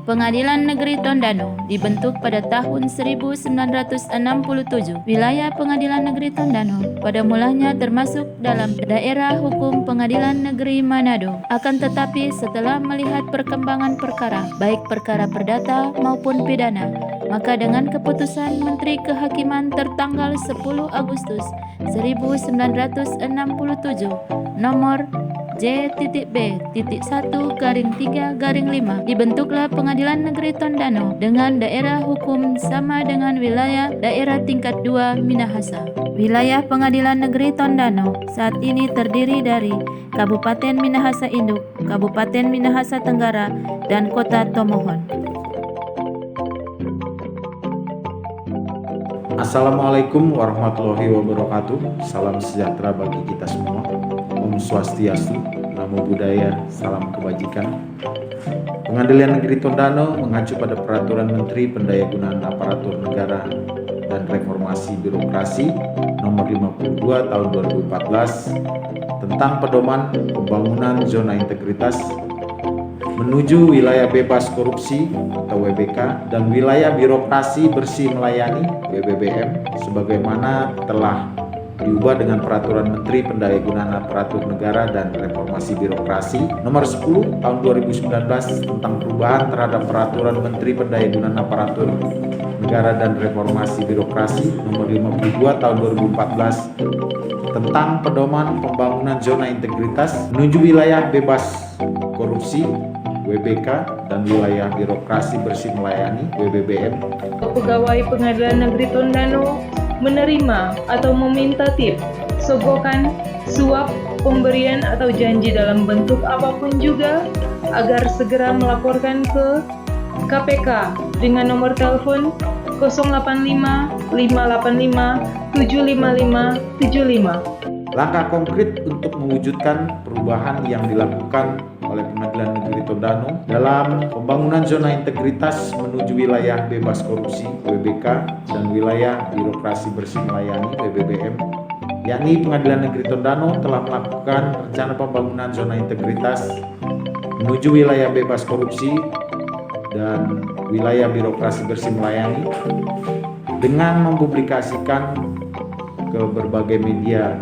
Pengadilan Negeri Tondano dibentuk pada tahun 1967. Wilayah Pengadilan Negeri Tondano pada mulanya termasuk dalam daerah hukum Pengadilan Negeri Manado. Akan tetapi setelah melihat perkembangan perkara, baik perkara perdata maupun pidana, maka dengan keputusan Menteri Kehakiman tertanggal 10 Agustus 1967 nomor J.B.1/3/5 dibentuklah Pengadilan Negeri Tondano dengan daerah hukum sama dengan wilayah daerah tingkat 2 Minahasa. Wilayah Pengadilan Negeri Tondano saat ini terdiri dari Kabupaten Minahasa Induk, Kabupaten Minahasa Tenggara, dan Kota Tomohon. Assalamualaikum warahmatullahi wabarakatuh. Salam sejahtera bagi kita semua. Om Swastiastu, Namo Buddhaya, salam kebajikan. Pengadilan Negeri Tondano mengacu pada Peraturan Menteri Pendayagunaan Aparatur Negara dan Reformasi Birokrasi Nomor 52 Tahun 2014 tentang pedoman pembangunan zona integritas menuju wilayah bebas korupsi atau WBK dan wilayah birokrasi bersih melayani WBBM sebagaimana telah diubah dengan Peraturan Menteri Pendayagunaan Aparatur Negara dan Reformasi Birokrasi Nomor 10 Tahun 2019 tentang perubahan terhadap Peraturan Menteri Pendayagunaan Aparatur Negara dan Reformasi Birokrasi Nomor 52 Tahun 2014 tentang pedoman pembangunan zona integritas menuju wilayah bebas korupsi WBK dan wilayah birokrasi bersih melayani WBBM. Pegawai Pengadilan Negeri Tondano menerima atau meminta tip, sogokan, suap, pemberian atau janji dalam bentuk apapun juga agar segera melaporkan ke KPK dengan nomor telepon 085 585 755 75. Langkah konkret untuk mewujudkan perubahan yang dilakukan oleh Pengadilan Negeri Tondano dalam pembangunan zona integritas menuju wilayah bebas korupsi WBK dan wilayah birokrasi bersih melayani WBBM, yakni Pengadilan Negeri Tondano telah melakukan rencana pembangunan zona integritas menuju wilayah bebas korupsi dan wilayah birokrasi bersih melayani dengan mempublikasikan ke berbagai media.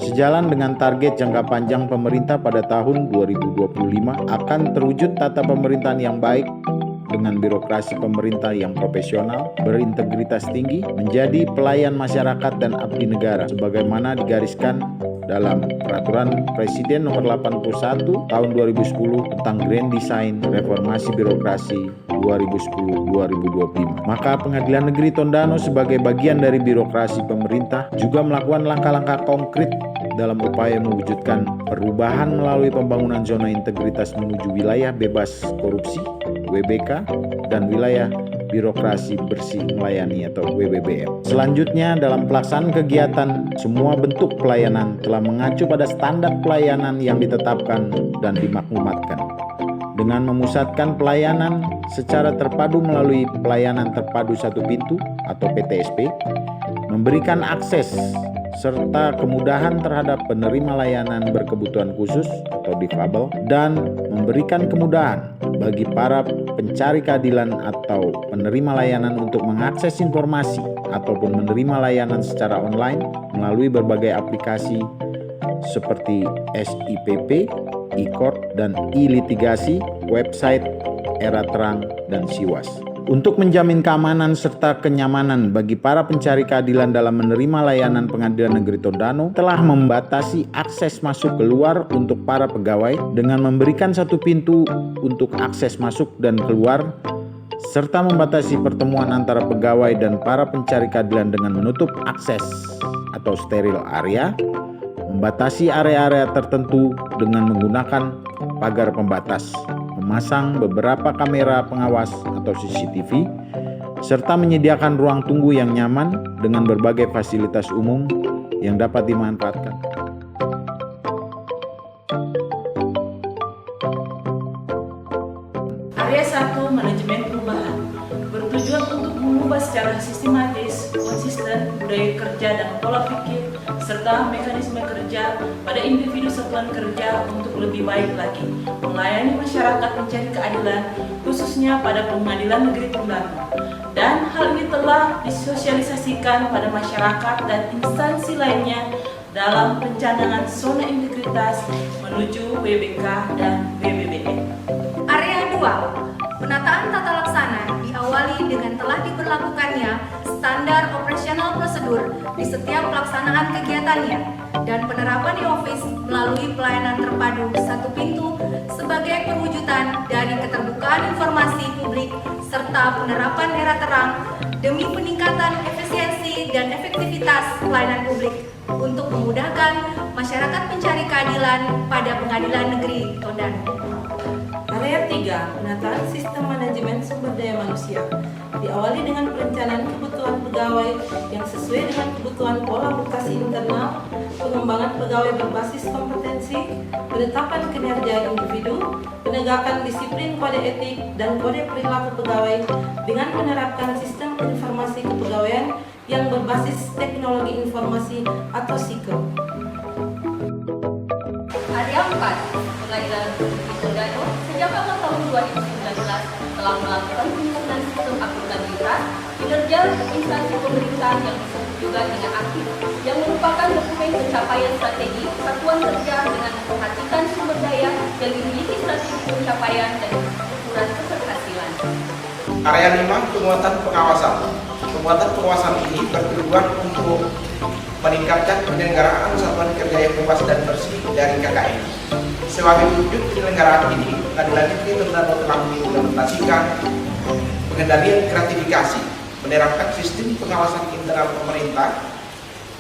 Sejalan dengan target jangka panjang pemerintah pada tahun 2025 akan terwujud tata pemerintahan yang baik dengan birokrasi pemerintah yang profesional, berintegritas tinggi, menjadi pelayan masyarakat dan abdi negara sebagaimana digariskan dalam Peraturan Presiden Nomor 81 Tahun 2010 tentang Grand Design Reformasi Birokrasi 2010-2025. Maka Pengadilan Negeri Tondano sebagai bagian dari birokrasi pemerintah juga melakukan langkah-langkah konkret dalam upaya mewujudkan perubahan melalui pembangunan zona integritas menuju wilayah bebas korupsi WBK dan wilayah birokrasi bersih melayani atau WBBM. Selanjutnya dalam pelaksanaan kegiatan, semua bentuk pelayanan telah mengacu pada standar pelayanan yang ditetapkan dan dimaklumatkan. Dengan memusatkan pelayanan secara terpadu melalui pelayanan terpadu satu pintu atau PTSP, memberikan akses serta kemudahan terhadap penerima layanan berkebutuhan khusus atau difabel dan memberikan kemudahan bagi para pencari keadilan atau penerima layanan untuk mengakses informasi ataupun menerima layanan secara online melalui berbagai aplikasi seperti SIPP, e-court, dan e-litigasi, website, Era Terang, dan Siwas. Untuk menjamin keamanan serta kenyamanan bagi para pencari keadilan dalam menerima layanan Pengadilan Negeri Tondano telah membatasi akses masuk keluar untuk para pegawai dengan memberikan satu pintu untuk akses masuk dan keluar serta membatasi pertemuan antara pegawai dan para pencari keadilan dengan menutup akses atau steril area, membatasi area-area tertentu dengan menggunakan pagar pembatas, memasang beberapa kamera pengawas atau CCTV, serta menyediakan ruang tunggu yang nyaman dengan berbagai fasilitas umum yang dapat dimanfaatkan. Area 1 Manajemen Perubahan bertujuan untuk mengubah secara sistematis, konsisten budaya kerja dan pola pikir serta mekanisme kerja pada individu satuan kerja untuk lebih baik lagi melayani masyarakat mencari keadilan, khususnya pada Pengadilan Negeri Tondano. Dan hal ini telah disosialisasikan pada masyarakat dan instansi lainnya dalam pencanangan zona integritas menuju WBK dan WBBN. Area 2, penataan tata laksana diawali dengan telah diberlakukannya standar operasional prosedur di setiap pelaksanaan kegiatannya dan penerapan e-office melalui pelayanan terpadu satu pintu sebagai perwujudan dari keterbukaan informasi publik serta penerapan era terang demi peningkatan efisiensi dan efektivitas pelayanan publik untuk memudahkan masyarakat mencari keadilan pada Pengadilan Negeri Tondano. Area 3, penataan sistem manajemen sumber daya manusia, diawali dengan perencanaan kebutuhan pegawai yang sesuai dengan kebutuhan pola mutasi internal, pengembangan pegawai berbasis kompetensi, penetapan kinerja individu, penegakan disiplin kode etik dan kode perilaku pegawai dengan menerapkan sistem informasi kepegawaian yang berbasis teknologi informasi atau SIKO. Area 4, Pengadilan Negeri Tondano sejak awal tahun 2019 telah melakukan penyempurnaan sistem akuntabilitas kinerja instansi pemerintah yang disebut juga dengan AKIP, yang merupakan dokumen pencapaian strategi satuan kerja dengan memperhatikan sumber daya yang dimiliki strategi pencapaian dan ukuran keberhasilan. Area 5, penguatan pengawasan. Penguatan pengawasan ini bertujuan untuk meningkatkan penyelenggaraan satuan kerja yang bebas dan bersih dari KKN. Sebagai wujud penyelenggaraan ini, Pengadilan Negeri Tondano telah mengimplementasikan pengendalian gratifikasi, menerapkan sistem pengawasan internal pemerintah,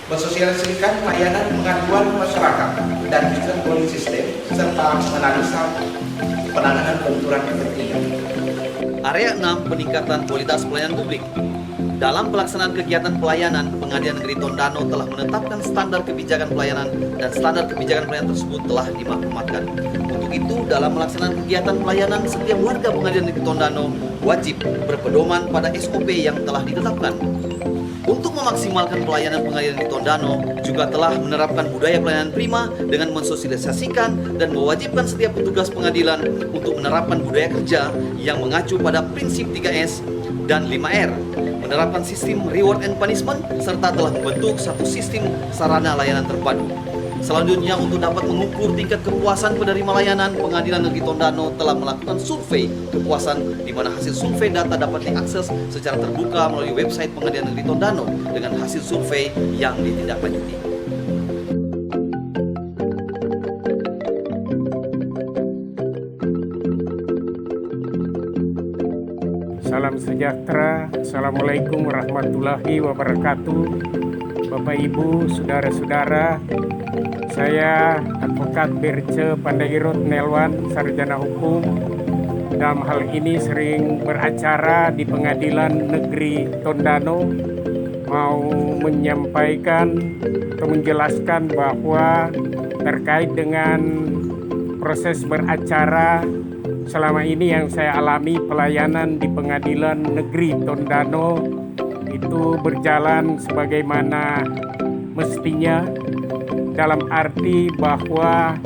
mensosialisasikan layanan pengaduan masyarakat dan sistem polling system, serta menganalisa penanganan benturan kepentingan. Area 6, peningkatan kualitas pelayanan publik. Dalam pelaksanaan kegiatan pelayanan, Pengadilan Negeri Tondano telah menetapkan standar kebijakan pelayanan dan standar kebijakan pelayanan tersebut telah dimaklumatkan. Untuk itu, dalam melaksanakan kegiatan pelayanan, setiap warga Pengadilan Negeri Tondano wajib berpedoman pada SOP yang telah ditetapkan. Untuk memaksimalkan pelayanan Pengadilan Negeri Tondano juga telah menerapkan budaya pelayanan prima dengan mensosialisasikan dan mewajibkan setiap petugas pengadilan untuk menerapkan budaya kerja yang mengacu pada prinsip 3S dan 5R, menerapkan sistem reward and punishment, serta telah membentuk satu sistem sarana layanan terpadu. Selanjutnya, untuk dapat mengukur tingkat kepuasan penerima layanan, Pengadilan Negeri Tondano telah melakukan survei kepuasan di mana hasil survei data dapat diakses secara terbuka melalui website Pengadilan Negeri Tondano dengan hasil survei yang ditindaklanjuti. Salam sejahtera, Assalamualaikum warahmatullahi wabarakatuh. Bapak Ibu, Saudara-saudara, saya Advokat Birce Pandegirot Nelwan, Sarjana Hukum. Dalam hal ini sering beracara di Pengadilan Negeri Tondano, mau menyampaikan atau menjelaskan bahwa terkait dengan proses beracara selama ini yang saya alami pelayanan di Pengadilan Negeri Tondano itu berjalan sebagaimana mestinya, dalam arti bahwa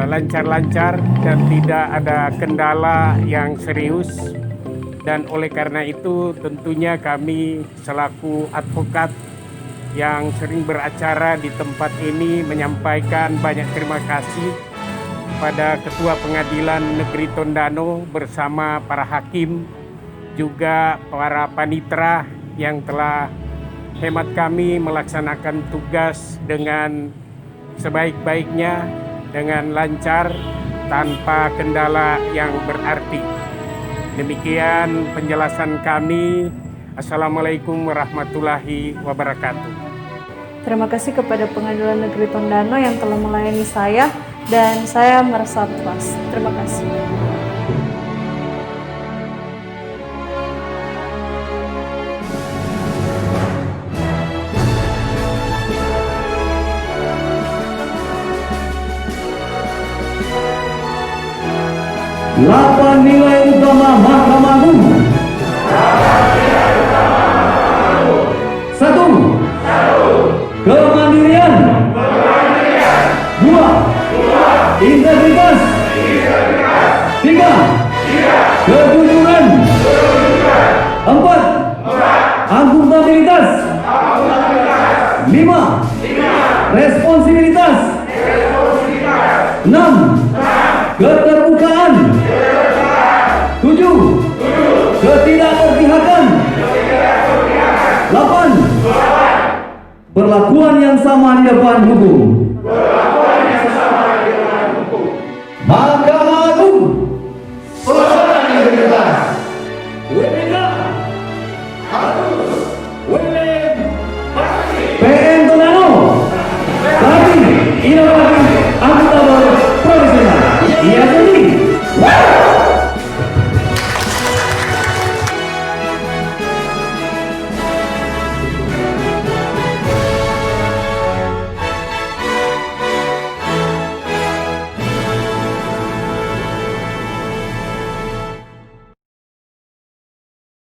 lancar-lancar dan tidak ada kendala yang serius. Dan oleh karena itu tentunya kami selaku advokat yang sering beracara di tempat ini menyampaikan banyak terima kasih pada Ketua Pengadilan Negeri Tondano bersama para hakim, juga para panitera yang telah hemat kami melaksanakan tugas dengan sebaik-baiknya, dengan lancar, tanpa kendala yang berarti. Demikian penjelasan kami. Assalamualaikum warahmatullahi wabarakatuh. Terima kasih kepada Pengadilan Negeri Tondano yang telah melayani saya, dan saya merasa puas. Terima kasih. Delapan nilai utama Mahkamah Agung. 1. Kemandirian. akuntabilitas. 5. Responsibilitas. 6. Keterbukaan. 7. Ketidakberpihakan. 8. Perlakuan yang sama di depan hukum.